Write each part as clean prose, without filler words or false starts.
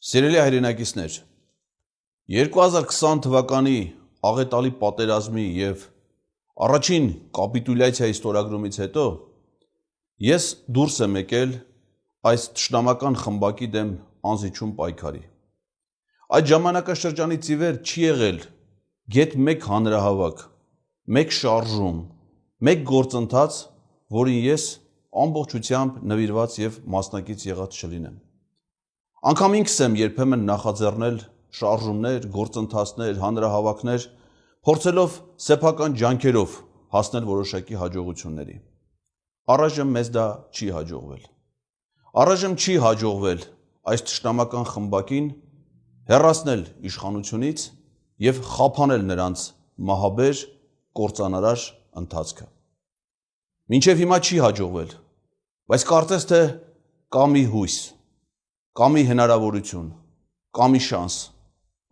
Սիրելի հայրենակիցներ, 2020 թվականի աղետալի պատերազմի և առաջին կապիտուլյացիայի ստորագրումից հետո ես դուրս եմ եկել այս թշնամական խմբակի դեմ անզիջում պայքարի։ Այդ ժամանակաշրջանից ի վեր չի եղել գեթ մեկ հանրահավաք, մեկ շարժում, մեկ գործընթաց, որին ես ամբողջությամբ նվիրված և մասնակից եղած չլինեմ։ Անգամ ինքս եմ երբեմն նախաձեռնել շարժումներ, գործընթացներ, հանրահավաքներ, փորձելով սեփական ջանքերով հասնել որոշակի հաջողությունների։ Առայժմ մեզ դա չի հաջողվել։ Առայժմ չի հաջողվել այս թշնամական խմբակին հեռացնել իշխանությունից և խափանել նրանց մահաբեր, կործանարար ընթացքը։ Մինչև հիմա չի հաջողվել, բայց կարծես թե կա մի հույս, կա մի հնարավորություն, կա մի շանս,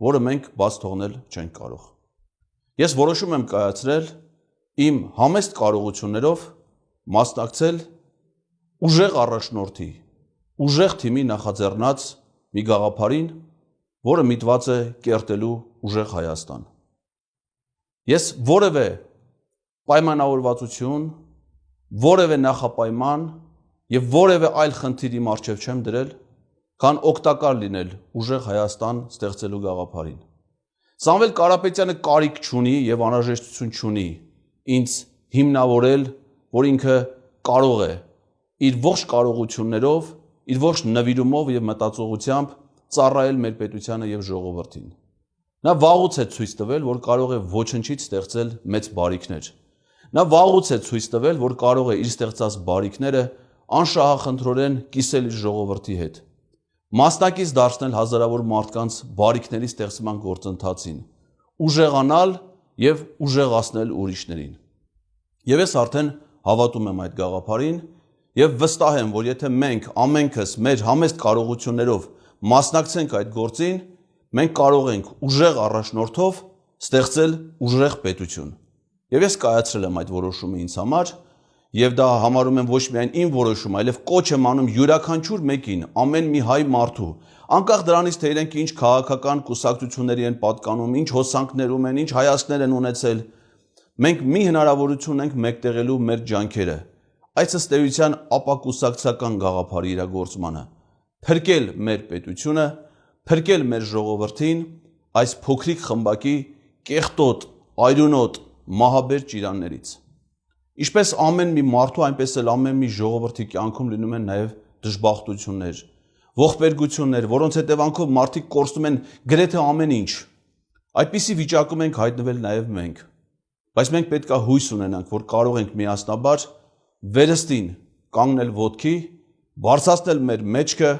որը մենք բաց թողնել չենք կարող։ Ես որոշում եմ կայացրել իմ համեստ կարողություններով մասնակցել ուժեղ առաջնորդի, ուժեղ թիմի նախաձեռնած մի գաղափարին, որը միտված է կերտելու ուժեղ Հայաստան։ Ես որևէ պայմանավորվածություն, որևէ նախապայման և որևէ այլ խնդիր իմ առջև չեմ դրել, քան օգտակար լինել ուժեղ Հայաստան ստեղծելու գաղափարին։ Սամվել Կարապետյանը կարիք չունի և անհրաժեշտություն չունի ինձ հիմնավորել, որ ինքը կարող է իր ողջ կարողություններով, իր ողջ նվիրումով և մտածողությամբ ծառայել մեր պետությանը և ժողովրդին։ Նա վաղուց է ցույց տվել, որ կարող է ոչնչից ստեղծել մեծ բարիքներ։ Նա վաղուց է ցույց տվել, որ կարող է իր ստեղծած բարիքները անշահախնդրորեն կիսել իր ժողովրդի հետ, մասնակից դարձնել հազարավոր մարդկանց բարիքների ստեղծման գործընթացին, ուժեղանալ և ուժեղացնել ուրիշներին։ Եվ ես արդեն հավատում եմ այդ գաղափարին և վստահ եմ, որ եթե մենք ամենքս մեր համեստ կարողություններով մասնակցենք այդ գործին, մենք կարող ենք ուժեղ առաջնորդով ստեղծել ուժեղ պետություն։ Եվ ես կայացրել եմ այդ որոշումը ինձ համար, և դա համարում եմ ոչ միայն իմ որոշում, այլև կոչ եմ անում յուրաքանչյուր մեկին, ամեն մի հայ մարդու, անկախ դրանից, թե իրենք ինչ քաղաքական կուսակցությունների են պատկանում, ինչ հոսանքներում են, ինչ հայացքներ են ունեցել, մենք մի հնարավորություն ունենք մեկտեղելու մեր ջանքերը, այս ըստ էության ապակուսակցական գաղափարի իրագործմանը, փրկել մեր պետությունը, փրկել մեր ժողովրդին այս փոքրիկ խմբակի կեղտոտ, այրունոտ, մահաբեր ճիրաններից։ Ինչպես ամեն մի մարդու, այնպես էլ ամեն մի ժողովրդի կյանքում լինում են նաև դժբախտություններ, ողբերգություններ, որոնց հետևանքով մարդիկ կորցնում են գրեթե ամեն ինչ։ Այդպիսի վիճակում ենք հայտնվել նաև մենք։ Բայց մենք պետք է հույս ունենանք, որ կարող ենք միասնաբար վերստին կանգնել ոտքի, բարձրացնել մեր մեջքը,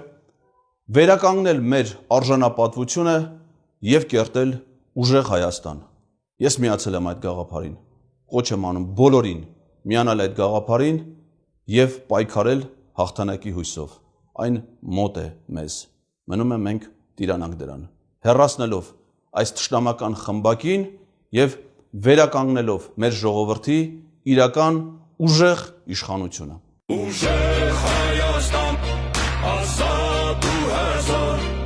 վերականգնել մեր արժանապատվությունը և կերտել ուժեղ Հայաստան։ Ես միացել եմ այդ գաղափարին, կոչ եմ անում բոլորին միանալ այդ գաղափարին և պայքարել հաղթանակի հույսով։ Այն մոտ է մեզ, մնում է մենք տիրանանք դրան, հեռացնելով այս թշնամական խմբակին և վերականգնելով մեր ժողովրդի իրական ուժեղ իշխանությունը։ Ուժեղ Հայաստան, ազատ ու հզոր